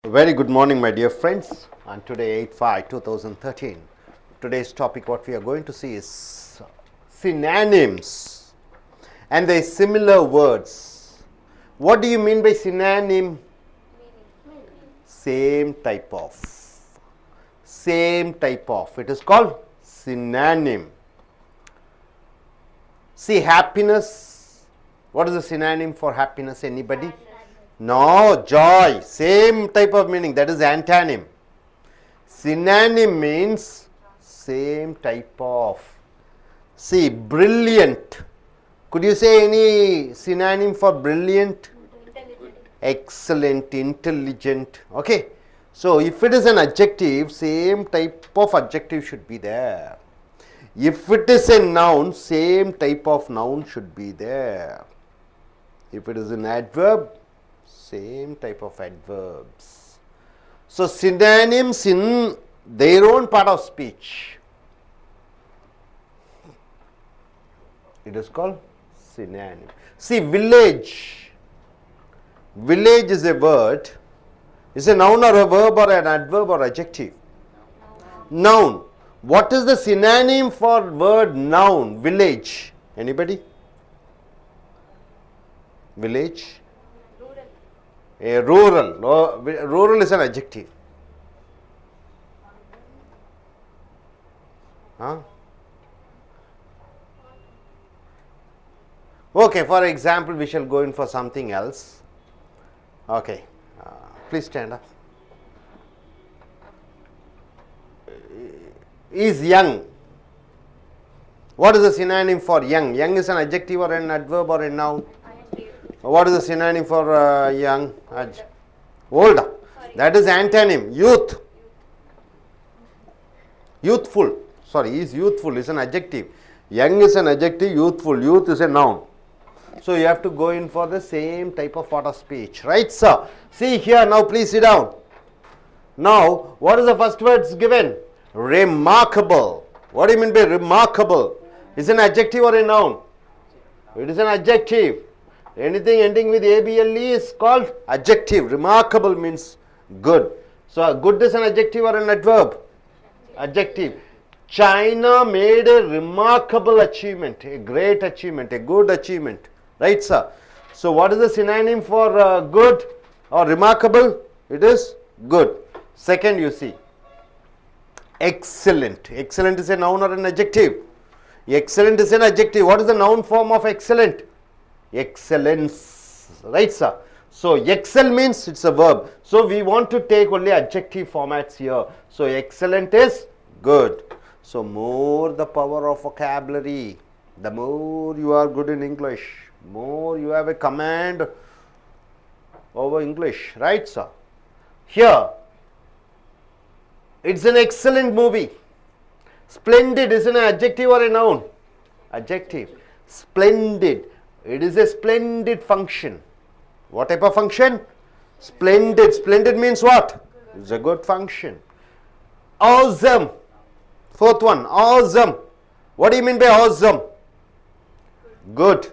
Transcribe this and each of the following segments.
Very good morning, my dear friends. On today, 8/5/2013, today's topic, what we are going to see is synonyms and their similar words. What do you mean by synonym? Same type of. Same type of. It is called synonym. See, happiness. What is the synonym for happiness? Anybody? No, joy, same type of meaning, that is antonym. Synonym means same type of. See, brilliant. Could you say any synonym for brilliant? Excellent, intelligent. Okay. So, if it is an adjective, same type of adjective should be there. If it is a noun, same type of noun should be there. If it is an adverb, same type of adverbs. So, synonyms in their own part of speech, it is called synonym. See, village. Village is a word. Is a noun or a verb or an adverb or adjective? Noun. What is the synonym for word noun? Village. Anybody? Village. A rural. Rural is an adjective. Huh? Okay, for example, we shall go in for something else. Okay, please stand up. Is young. What is the synonym for young? Young is an adjective or an adverb or a noun? What is the synonym for young? Old. That is antonym. Youth. Youthful. Sorry, is youthful is an adjective. Young is an adjective, youthful. Youth is a noun. So you have to go in for the same type of part of speech. Right, sir? See here, now please sit down. Now, what is the first words given? Remarkable. What do you mean by remarkable? Is an adjective or a noun? It is an adjective. Anything ending with able is called adjective. Remarkable means good. So, good is an adjective or an adverb? Adjective. China made a remarkable achievement, a great achievement, a good achievement. Right, sir? So, what is the synonym for good or remarkable? It is good. Second, you see, excellent. Excellent is a noun or an adjective? Excellent is an adjective. What is the noun form of excellent? Excellence. Right, sir? So, excel means it's a verb. So, we want to take only adjective formats here. So, excellent is good. So, more the power of vocabulary, the more you are good in English, more you have a command over English. Right, sir? Here, it's an excellent movie. Splendid is an adjective or a noun? Adjective. Splendid. It is a splendid function. What type of function? Splendid. Splendid means what? It's a good function. Awesome. Fourth one. Awesome. What do you mean by awesome? Good.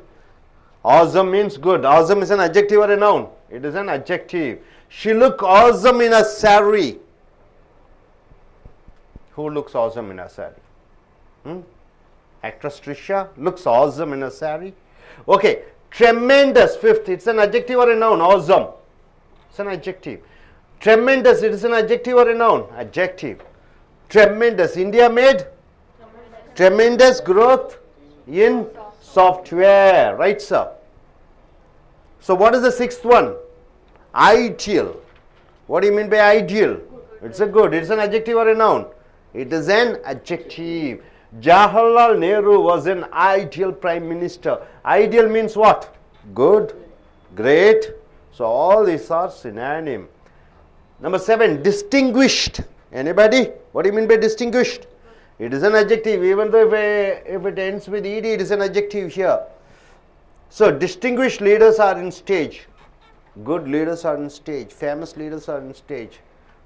Awesome means good. Awesome is an adjective or a noun? It is an adjective. She looked awesome in a saree. Who looks awesome in a saree? Actress Trisha looks awesome in a saree. Okay, tremendous, fifth, it's an adjective or a noun? Awesome. It's an adjective. Tremendous, it is an adjective or a noun? Adjective. Tremendous, India made tremendous growth in software. Right, sir? So, what is the sixth one? Ideal. What do you mean by ideal? It's a good, it's an adjective or a noun? It is an adjective. Jawaharlal Nehru was an ideal prime minister. Ideal means what? Good, great. So, all these are synonym. Number 7, distinguished. Anybody? What do you mean by distinguished? It is an adjective. Even though if it ends with ed, it is an adjective here. So, distinguished leaders are in stage. Good leaders are in stage. Famous leaders are in stage.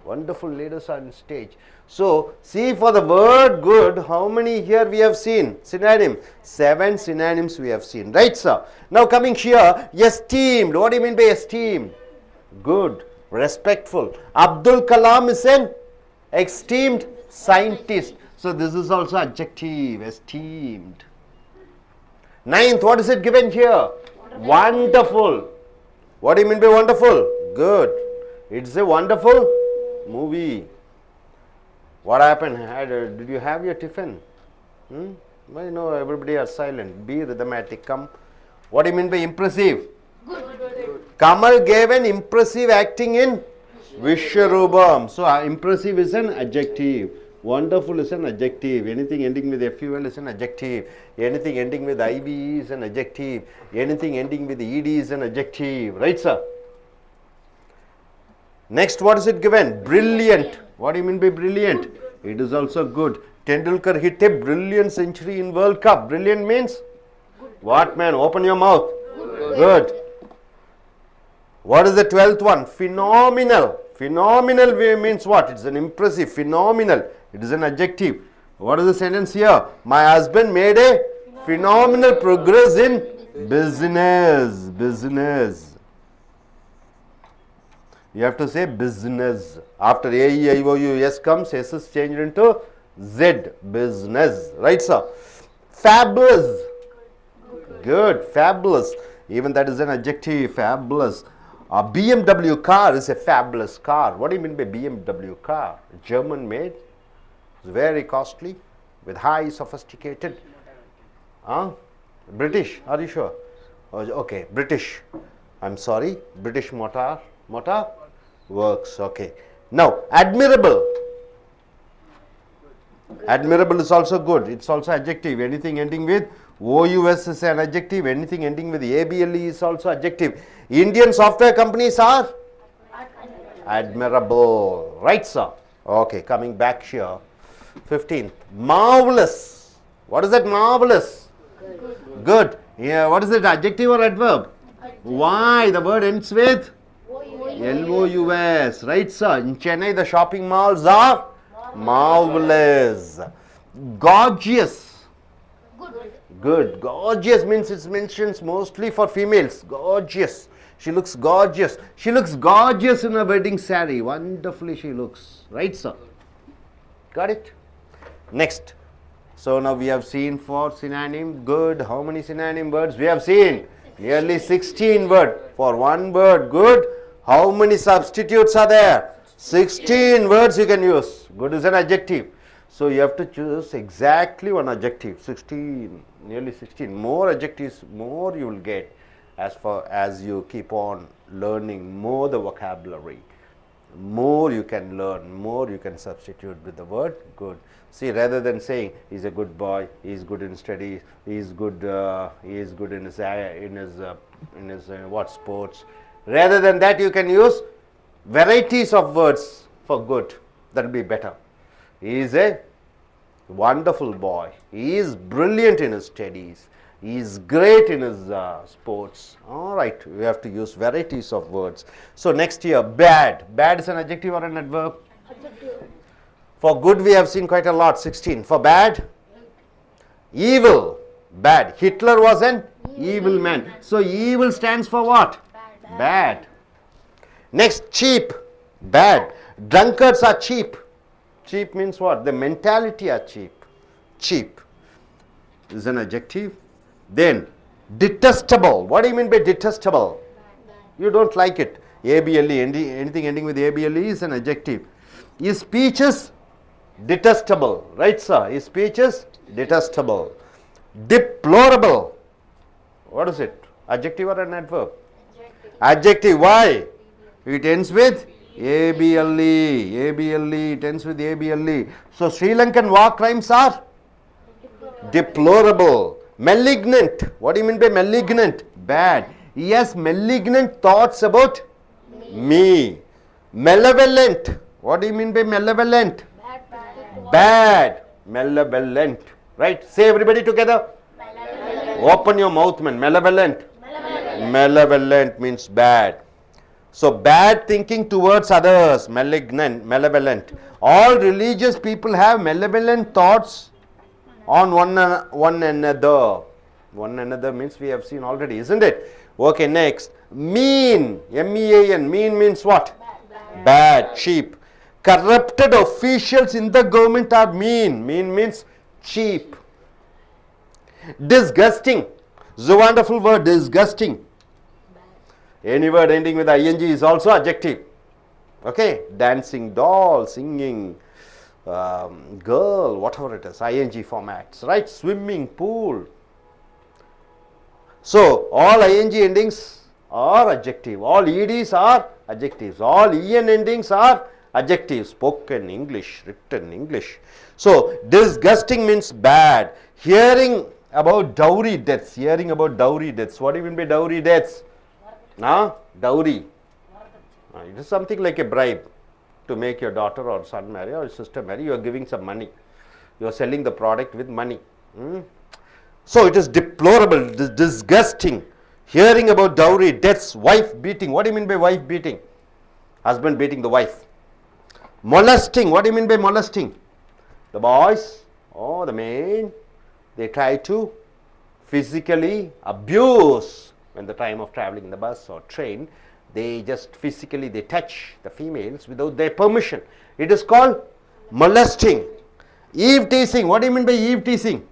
Wonderful leaders are in stage. So, see, for the word good, how many here we have seen? Synonym. 7 synonyms we have seen. Right, sir? Now, coming here, esteemed. What do you mean by esteemed? Good. Respectful. Abdul Kalam is an esteemed scientist. So this is also adjective, esteemed. Ninth, what is it given here? Wonderful. What do you mean by wonderful? Good. It's a wonderful movie. What happened? Did you have your tiffin? Why no, everybody are silent. Be rhythmatic. Come. What do you mean by impressive? Good. Kamal gave an impressive acting in Vishwarubam. So impressive is an adjective. Wonderful is an adjective. Anything ending with FUL is an adjective. Anything ending with IV is an adjective. Anything ending with ED is an adjective. Right, sir? Next, what is it given? Brilliant. What do you mean by brilliant? It is also good. Tendulkar hit a brilliant century in World Cup. Brilliant means? What, man? Open your mouth. Good. What is the 12th one? Phenomenal. Phenomenal means what? It's an impressive. Phenomenal. It is an adjective. What is the sentence here? My husband made a phenomenal progress in business. Business. You have to say business. After A, E, I, O, U, S comes, S is changed into Z. Business. Right, sir? Fabulous. Good. Fabulous. Even that is an adjective. Fabulous. A BMW car is a fabulous car. What do you mean by BMW car? German made. It's very costly. With high sophisticated. British. Are you sure? Okay. British. I'm sorry. British motor. Motor works. Okay. Now, admirable. Admirable is also good. It's also adjective. Anything ending with OUS is an adjective. Anything ending with ABLE is also adjective. Indian software companies are admirable. Right, sir? Okay, coming back here. 15th. Marvelous. What is that marvelous? Good. Yeah, what is it? Adjective or adverb? Why? The word ends with LOUS. Right, sir? In Chennai, the shopping malls are marvelous. Gorgeous. Good. Gorgeous means it mentions mostly for females. Gorgeous. She looks gorgeous. She looks gorgeous in a wedding saree. Wonderfully she looks. Right, sir? Got it? Next. So now we have seen for synonym. Good. How many synonym words? We have seen nearly 16 words. For one word, good. How many substitutes are there? 16 words you can use. Good is an adjective. So you have to choose exactly one adjective. 16. Nearly 16. More adjectives, more you will get as far as you keep on learning more the vocabulary. More you can learn, more you can substitute with the word good. See, rather than saying he's a good boy, he's good in studies, he's good in his what sports. Rather than that, you can use varieties of words for good. That will be better. He is a wonderful boy. He is brilliant in his studies. He is great in his sports. All right, we have to use varieties of words. So next here, bad. Bad is an adjective or an adverb? Adjective. For good, we have seen quite a lot. 16. For bad, evil. Bad. Hitler was an evil man. So evil stands for what? Bad. Next, cheap. Bad. Drunkards are cheap. Cheap means what? The mentality are cheap. Cheap is an adjective. Then, detestable. What do you mean by detestable? You don't like it. ABLE, anything ending with ABLE is an adjective. His speech is detestable. Right, sir? His speech is detestable. Deplorable. What is it? Adjective or an adverb? Adjective. Why? It ends with ABLE. ABLE. It ends with ABLE. So, Sri Lankan war crimes are deplorable. Malignant. What do you mean by malignant? Bad. He has malignant thoughts about me. Malevolent. What do you mean by malevolent? Bad. Malevolent. Right? Say everybody together. Malevolent. Open your mouth, man. Malevolent. Malevolent means bad. So bad thinking towards others. Malignant. Malevolent. All religious people have malevolent thoughts on one another. One another means we have seen already, isn't it? Okay, next. Mean. M-E-A-N. Mean means what? Bad, cheap. Corrupted officials in the government are mean. Mean means cheap. Disgusting. It's a wonderful word, disgusting. Any word ending with ing is also adjective. Okay, dancing doll, singing girl, whatever it is, ing formats, right? Swimming pool. So all ing endings are adjective, all eds are adjectives, all en endings are adjectives. Spoken English, written English. So disgusting means bad. Hearing about dowry deaths, hearing about dowry deaths. What do you mean by dowry deaths? Dowry. It is something like a bribe to make your daughter or son marry or sister marry. You are giving some money. You are selling the product with money. So it is deplorable, disgusting. Hearing about dowry deaths, wife beating. What do you mean by wife beating? Husband beating the wife. Molesting. What do you mean by molesting? The boys or the men, they try to physically abuse when the time of traveling in the bus or train. They just physically they touch the females without their permission. It is called molesting. Eve teasing. What do you mean by Eve teasing?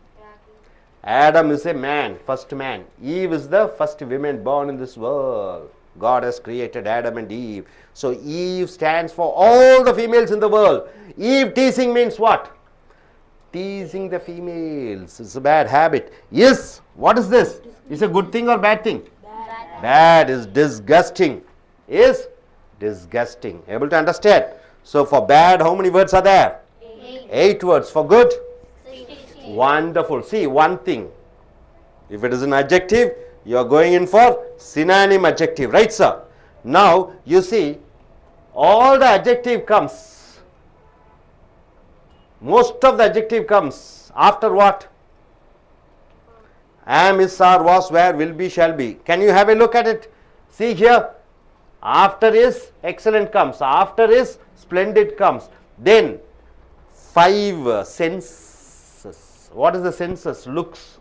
Adam is a man, first man. Eve is the first woman born in this world. God has created Adam and Eve. So Eve stands for all the females in the world. Eve teasing means what? Teasing the females. It's a bad habit. Yes. What is this? Is a good thing or bad thing? Bad is disgusting. Is disgusting. Able to understand? So for bad, how many words are there? 8 words. For good? 16. Wonderful. See, one thing. If it is an adjective, you are going in for synonym adjective. Right, sir? Now, you see, all the adjective comes. Most of the adjective comes after what? Am, is, are, was, were, will be, shall be. Can you have a look at it? See here. After is excellent comes. After is splendid comes. Then 5 senses. What is the senses? Looks.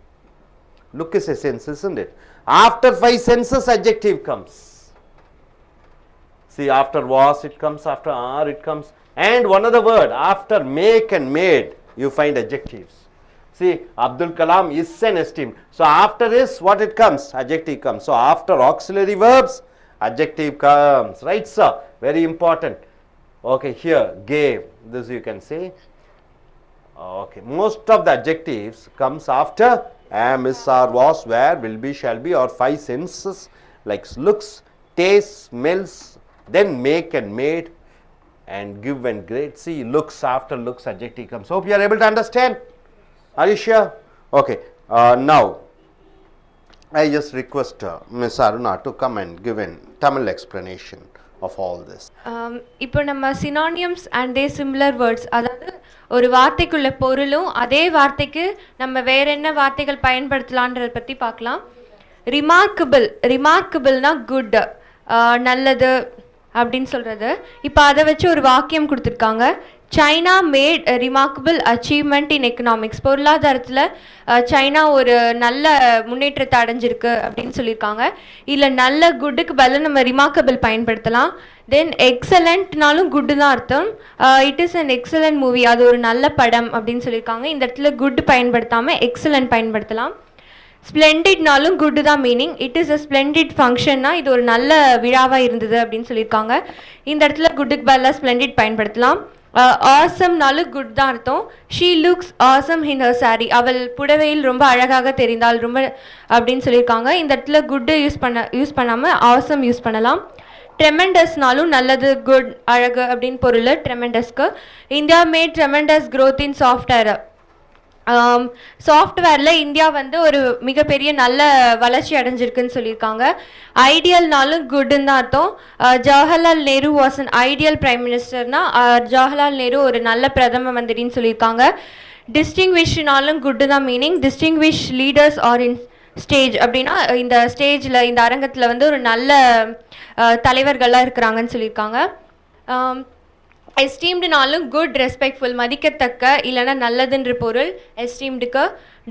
Look is a sense, isn't it? After 5 senses, adjective comes. See, after was it comes, after are it comes. And one other word, after make and made, you find adjectives. See, Abdul Kalam is an esteemed. So after is what it comes? Adjective comes. So after auxiliary verbs, adjective comes. Right, sir? Very important. Okay, here, gave. This you can say. Okay, most of the adjectives comes after am, is, are, was, were, will be, shall be, or 5 senses like looks, taste, smells, then make and made, and give and grade. See, looks, after looks, adjective comes. Hope you are able to understand. Are you sure? Okay. Now, I just request Ms. Aruna to come and give a Tamil explanation of all this. இப்போ நம்ம synonyms and they similar words, அதாவது ஒரு வார்த்தைக்குள்ள பொருளும் அதே வார்த்தைக்கு நம்ம வேற என்ன வார்த்தைகள் பயன்படுத்தலான்றத பற்றி பார்க்கலாம். ரிமார்க்கபிள்னா குட், நல்லது அப்படின்னு சொல்கிறது. இப்போ அதை வச்சு ஒரு வாக்கியம் கொடுத்துருக்காங்க. சைனா மேட் ரிமார்க்கபிள் அச்சீவ்மெண்ட் இன் எக்கனாமிக்ஸ். பொருளாதாரத்தில் சைனா ஒரு நல்ல முன்னேற்றத்தை அடைஞ்சிருக்கு அப்படின்னு சொல்லியிருக்காங்க. இல்லை நல்ல குட்டுக்கு பதில் நம்ம ரிமார்க்கபிள் பயன்படுத்தலாம். தென் எக்ஸலண்ட்னாலும் குட்டு தான் அர்த்தம். It is an excellent movie, அது ஒரு நல்ல படம் அப்படின்னு சொல்லியிருக்காங்க. இந்த இடத்துல குட் பயன்படுத்தாமல் எக்ஸலண்ட் பயன்படுத்தலாம். ஸ்ப்ளெண்டிட்னாலும் குட்டு தான் மீனிங். இட் இஸ் அ ஸ்ப்ளெண்டிட் ஃபங்க்ஷன்னா இது ஒரு நல்ல விழாவாக இருந்தது அப்படின்னு சொல்லியிருக்காங்க. இந்த இடத்துல குட்டுக்கு பதிலாக ஸ்ப்ளெண்டிட் பயன்படுத்தலாம். ஆசம்னாலும் குட் தான் அர்த்தம். She looks awesome in her sorry, அவள் புடவையில் ரொம்ப அழகாக தெரிந்தாள் ரொம்ப அப்படின்னு சொல்லியிருக்காங்க. இந்த இடத்துல குட்டு யூஸ் பண்ணாமல் ஆசம் யூஸ் பண்ணலாம். ட்ரெமெண்டஸ்னாலும் நல்லது, குட், அழகு அப்படின்னு பொருள் ட்ரெமெண்டஸ்க்கு. India made tremendous growth in software. சாஃப்ட்வேரில் இந்தியா வந்து ஒரு மிகப்பெரிய நல்ல வளர்ச்சி அடைஞ்சிருக்குன்னு சொல்லியிருக்காங்க. ஐடியல்னாலும் குட்டுன்னு தான் அர்த்தம். Jawaharlal Nehru was an ideal prime மினிஸ்டர்னா ஜவஹர்லால் நேரு ஒரு நல்ல பிரதம மந்திரின்னு சொல்லியிருக்காங்க. டிஸ்டிங்விஷ்னாலும் குட்டு தான் meaning. Distinguish leaders are in stage அப்படின்னா இந்த ஸ்டேஜில் இந்த அரங்கத்தில் வந்து ஒரு நல்ல தலைவர்கள்லாம் இருக்கிறாங்கன்னு சொல்லியிருக்காங்க. எஸ்டீம்டுனாலும் குட், ரெஸ்பெக்ட்ஃபுல், மதிக்கத்தக்க இல்லைனா நல்லதுன்ற பொருள் எஸ்டீம்டுக்கு.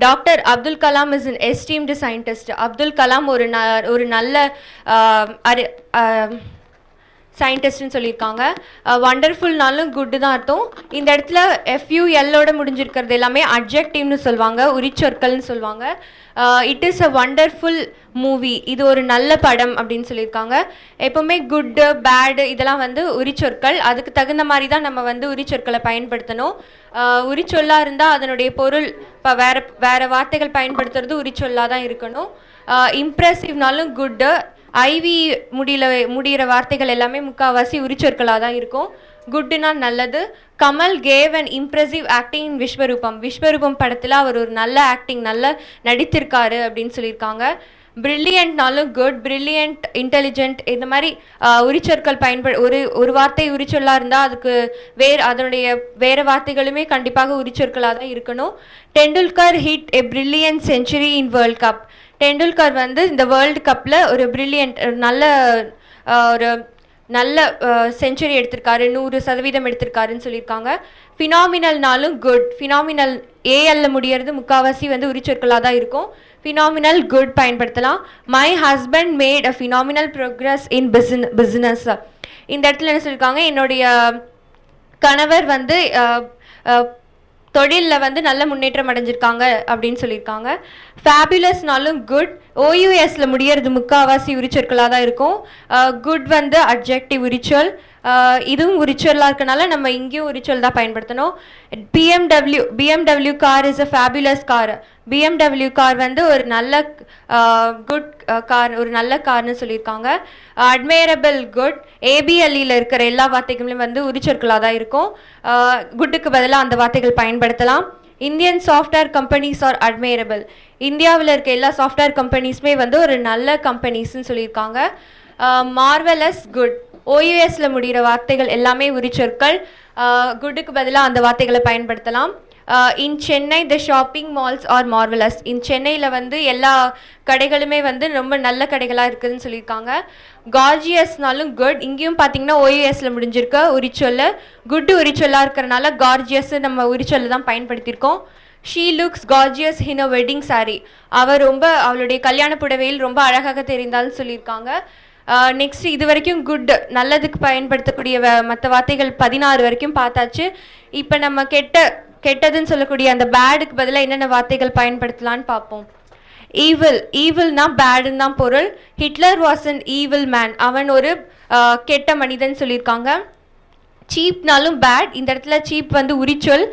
Doctor Abdul Kalam is an esteemed scientist. Abdul Kalam ஒரு நல்ல சயின்டிஸ்ட்னு சொல்லியிருக்காங்க. வண்டர்ஃபுல்னாலும் குட்டு தான் அர்த்தம். இந்த இடத்துல FULஓட முடிஞ்சிருக்கிறது எல்லாமே அட்ஜெக்டிவ்னு சொல்லுவாங்க, உரிச்சொற்கள்னு சொல்லுவாங்க. It is a wonderful movie, இது ஒரு நல்ல படம் அப்படின்னு சொல்லியிருக்காங்க. எப்போவுமே குட்டு பேடு இதெல்லாம் வந்து உரிச்சொற்கள், அதுக்கு தகுந்த மாதிரி தான் நம்ம வந்து உரிச்சொற்களை பயன்படுத்தணும். உரிச்சொல்லாக இருந்தால் அதனுடைய பொருள் இப்போ வேறு வார்த்தைகள் பயன்படுத்துறது உரிச்சொல்லாக தான் இருக்கணும். இம்ப்ரெசிவ்னாலும் குட்டு, ஐவி முடிகிற வார்த்தைகள் எல்லாமே முக்கால்வாசி உரிச்சொற்களாக தான் இருக்கும். குட்டுனா நல்லது. Kamal gave and impressive acting in Vishwaroopam, Vishwaroopam படத்தில் அவர் ஒரு நல்ல ஆக்டிங் நல்லா நடித்திருக்காரு அப்படின்னு சொல்லியிருக்காங்க. பிரில்லியன்ட்னாலும் குட், பிரில்லியன்ட், இன்டெலிஜென்ட் இந்த மாதிரி உரிச்சொற்கள் ஒரு வார்த்தை உரிச்சொல்லாக இருந்தால் அதுக்கு அதனுடைய வேறு வார்த்தைகளுமே கண்டிப்பாக உரிச்சொற்களாக தான் இருக்கணும். Tendulkar hit a brilliant century in world cup, Tendulkar வந்து இந்த வேர்ல்டு கப்பில் ஒரு பிரில்லியன்ட் ஒரு நல்ல செஞ்சுரி எடுத்திருக்காரு, 100% எடுத்திருக்காருன்னு சொல்லியிருக்காங்க. ஃபினாமினல்னாலும் குட், ஃபினாமினல் ஏஎல்ல முடியறது முக்கால்வாசி வந்து உரிச்சொற்களாக தான் இருக்கும். ஃபினாமினல் குட் பயன்படுத்தலாம். My husband made a phenomenal progress in business, இந்த இடத்துல என்ன சொல்லியிருக்காங்க, என்னுடைய கணவர் வந்து தொழிலில் வந்து நல்ல முன்னேற்றம் அடைஞ்சிருக்காங்க அப்படின்னு சொல்லியிருக்காங்க. ஃபேபுலஸ்னாலும் குட், OUSல முடியறது முக்கால்வாசி உரிச்சொற்களாக தான் இருக்கும். குட் வந்து அட்ஜெக்டிவ் உரிச்சொல், இதுவும் உரிச்சொல்லாக இருக்கனால நம்ம இங்கேயும் உரிச்சொல் தான் பயன்படுத்தணும். BMW car is a fabulous car, BMW car வந்து ஒரு நல்ல குட் கார், ஒரு நல்ல கார்னு சொல்லியிருக்காங்க. அட்மைரபிள் குட், ABLEல இருக்கிற எல்லா வார்த்தைகளும் வந்து உரிச்சொற்களாக தான் இருக்கும். குட்டுக்கு பதிலாக அந்த வார்த்தைகள் பயன்படுத்தலாம். Indian software companies are admirable, இந்தியாவில் இருக்க எல்லா சாஃப்ட்வேர் கம்பெனிஸுமே வந்து ஒரு நல்ல கம்பெனிஸ்ன்னு சொல்லியிருக்காங்க. மார்வலஸ் குட், OUSல முடிகிற வார்த்தைகள் எல்லாமே உரிச்சொற்கள், குட்டுக்கு பதிலாக அந்த வார்த்தைகளை பயன்படுத்தலாம். In Chennai the shopping malls are marvellous, சென்னையில் வந்து எல்லா கடைகளுமே வந்து ரொம்ப நல்ல கடைகளாக இருக்குதுன்னு சொல்லியிருக்காங்க. கார்ஜியஸ்னாலும் குட், இங்கேயும் பார்த்தீங்கன்னா OUSல முடிஞ்சிருக்க உரிச்சொல், குட்டு உரிச்சொல்லாக இருக்கிறனால கார்ஜியஸ் நம்ம உரிச்சொல்லை தான் பயன்படுத்தியிருக்கோம். She looks gorgeous in a wedding sari, அவளுடைய கல்யாண புடவையில் ரொம்ப அழகாக தெரிந்தால்னு சொல்லியிருக்காங்க. நெக்ஸ்ட் இது வரைக்கும் குட் நல்லதுக்கு பயன்படுத்தக்கூடிய மற்ற வார்த்தைகள் 16 வரைக்கும் பார்த்தாச்சு. இப்போ நம்ம கெட்டதுன்னு சொல்லக்கூடிய அந்த பேடுக்கு பதிலாக என்னென்ன வார்த்தைகள் பயன்படுத்தலான்னு பார்ப்போம். ஈவில்னா பேடுன்னு தான் பொருள். Hitler was an evil man, அவன் ஒரு கெட்ட மனிதன் சொல்லியிருக்காங்க. சீப்னாலும் பேட், இந்த இடத்துல சீப் வந்து உரிச்சொல்.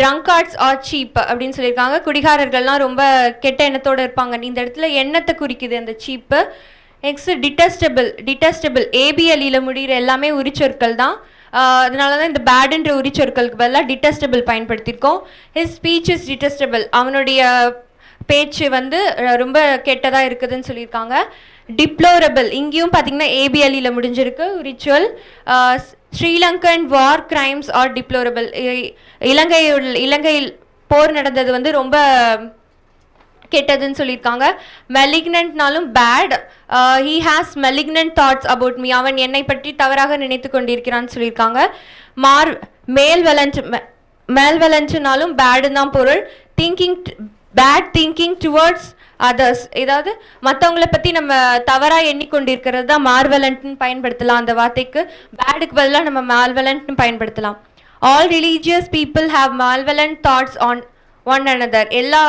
ட்ரங்கார்ட்ஸ் ஆர் சீப் அப்படின்னு சொல்லியிருக்காங்க, குடிகாரர்கள்லாம் ரொம்ப கெட்ட எண்ணத்தோடு இருப்பாங்க, இந்த இடத்துல எண்ணத்தை குறிக்குது அந்த சீப்பு. நெக்ஸ்ட் டிட்டஸ்டபிள் ABLEல முடிகிற எல்லாமே உரிச்சொற்கள் தான், அதனால தான் இந்த பேடுன்ற உரிச்சொற்களுக்கு பதிலாக டிட்டஸ்டபிள் பயன்படுத்தியிருக்கோம். ஹிஸ் ஸ்பீச் இஸ் டிட்டஸ்டபிள், அவனுடைய பேச்சு வந்து ரொம்ப கெட்டதாக இருக்குதுன்னு சொல்லியிருக்காங்க. டிப்ளோரபிள், இங்கேயும் பார்த்தீங்கன்னா ABLEல முடிஞ்சிருக்கு உரிச்சொல். Sri Lankan war crimes are deplorable, இலங்கையில் போர் நடந்தது வந்து ரொம்ப கெட்டதுன்னு சொல்லியிருக்காங்க. மெலிக்னன்ட்னாலும் bad, he has malignant thoughts about me, அவன் என்னை பற்றி தவறாக நினைத்து கொண்டிருக்கிறான்னு சொல்லியிருக்காங்க. மேல்வலன்ட்னாலும் பேடுன்னு தான் பொருள். பேட் திங்கிங் டுவர்ட்ஸ் அதர்ஸ், ஏதாவது மற்றவங்களை பற்றி நம்ம தவறாக எண்ணிக்கொண்டிருக்கிறது தான் மார்வலண்ட்னு பயன்படுத்தலாம். அந்த வார்த்தைக்கு பேடுக்கு பதிலாக நம்ம மால்வலண்ட்னு பயன்படுத்தலாம். All religious people have malevolent thoughts on one another, எல்லா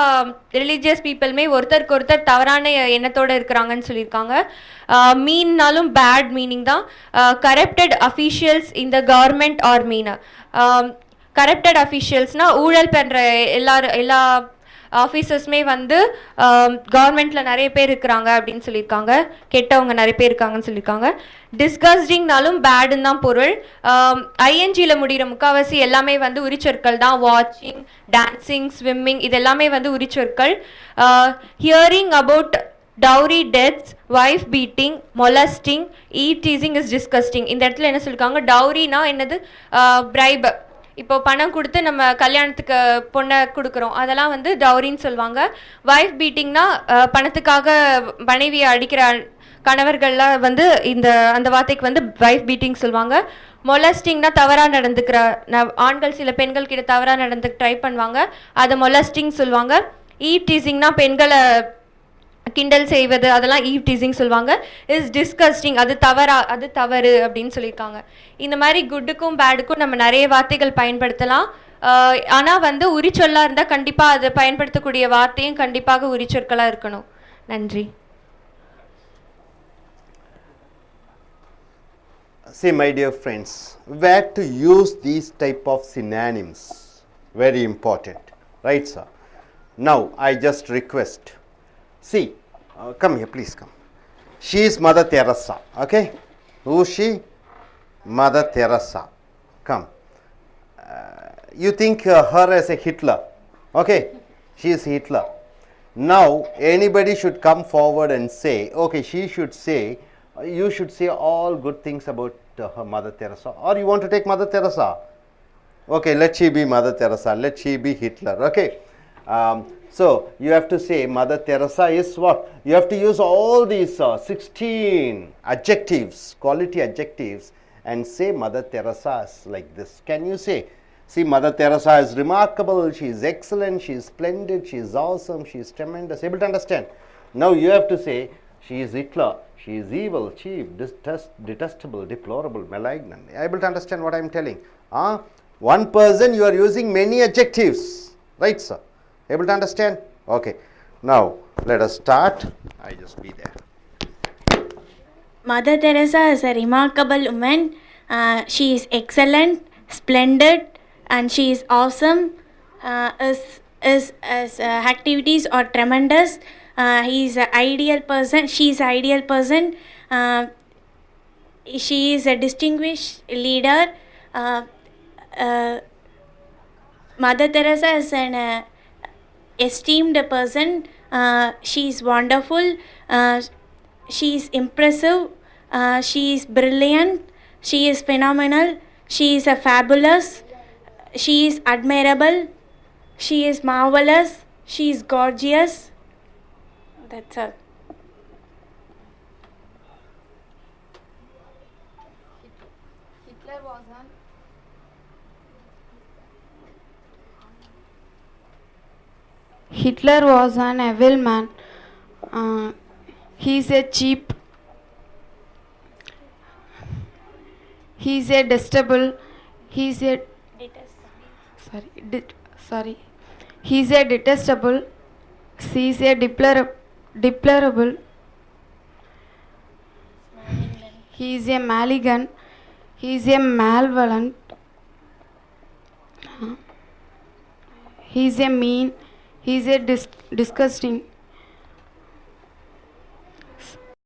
ரிலீஜியஸ் பீப்புளுமே ஒருத்தருக்கு ஒருத்தர் தவறான எண்ணத்தோடு இருக்கிறாங்கன்னு சொல்லியிருக்காங்க. மீன்னாலும் பேட் மீனிங் தான். Corrupted officials in the government are mean, corrupted அஃபீஷியல்ஸ்னால் ஊழல் பண்ணுற எல்லா ஆஃபீஸர்ஸுமே வந்து கவர்மெண்ட்டில் நிறைய பேர் இருக்கிறாங்க அப்படின்னு சொல்லியிருக்காங்க, கெட்டவங்க நிறைய பேர் இருக்காங்கன்னு சொல்லியிருக்காங்க. டிஸ்கஸ்டிங்னாலும் பேடுன்னு தான் பொருள். INGல முடிகிற முக்கால்வாசி எல்லாமே வந்து உரிச்சொற்கள் தான். வாட்சிங், டான்சிங், ஸ்விம்மிங் இது எல்லாமே வந்து உரிச்சொற்கள். Hearing about dowry deaths, wife beating, molesting, teasing is disgusting, இந்த இடத்துல என்ன சொல்லியிருக்காங்க, டவுரினா என்னது, பிரைப், இப்போ பணம் கொடுத்து நம்ம கல்யாணத்துக்கு பொண்ணை கொடுக்குறோம், அதெல்லாம் வந்து டவுரின்னு சொல்லுவாங்க. வைஃப் பீட்டிங்னா பணத்துக்காக மனைவியை அடிக்கிற கணவர்கள்லாம் வந்து அந்த வார்த்தைக்கு வந்து வைஃப் பீட்டிங் சொல்லுவாங்க. மொலஸ்டிங்னா தவறாக நடந்துக்கிற ஆண்கள் சில பெண்கள் கிட்ட தவறாக நடந்துக்க ட்ரை பண்ணுவாங்க, அதை மொலஸ்டிங் சொல்லுவாங்க. டீசிங்னா பெண்களை கிண்டல் செய்வது அதெல்லாம் ஈவ் டீசிங் சொல்லுவாங்க. இஸ் டிஸ்கஸ்டிங் அது தவறு அப்படின்னு சொல்லியிருக்காங்க. இந்த மாதிரி குட்டுக்கும் பேடுக்கும் நம்ம நிறைய வார்த்தைகள் பயன்படுத்தலாம். ஆனால் வந்து உரிச்சொல்லாக இருந்தால் கண்டிப்பாக அதை பயன்படுத்தக்கூடிய வார்த்தையும் கண்டிப்பாக உரிச்சொற்களாக இருக்கணும். நன்றி. See, my dear friends, where to use these type of synonyms, very important, right sir? Now I just request, see, come here, please come. She is Mother Teresa, okay? Who is she? Mother Teresa. Come. You think her as a Hitler, okay? She is Hitler. Now anybody should come forward and say, okay, she should say, you should say all good things about her, Mother Teresa, or you want to take Mother Teresa? Okay, let she be Mother Teresa, let she be Hitler, okay? So you have to say Mother Teresa is what? You have to use all these 16 adjectives, quality adjectives, and say Mother Teresa is like this. Can you say, see, Mother Teresa is remarkable, she is excellent, she is splendid, she is awesome, she is tremendous. Able to understand? Now you have to say, she is Hitler, she is evil, cheap, detestable, deplorable, malignant. Able to understand what I am telling? One person you are using many adjectives, right sir? Able to understand? Okay. Now let us start. I just be there. Mother Teresa is a remarkable woman. She is excellent, splendid, and she is awesome. His activities are tremendous. He is an ideal person. She is an ideal person. She is a distinguished leader. Mother Teresa is an esteemed person. She is wonderful. She is impressive. She is brilliant. She is phenomenal. She is a fabulous. She is admirable. She is marvelous. She is gorgeous. That's all. Hitler was an evil man. He is a cheap. He is a detestable. He is a sorry. He is a detestable. She is a deplorable. He is a malignant. He is a malevolent. He is a mean. He is a disgusting.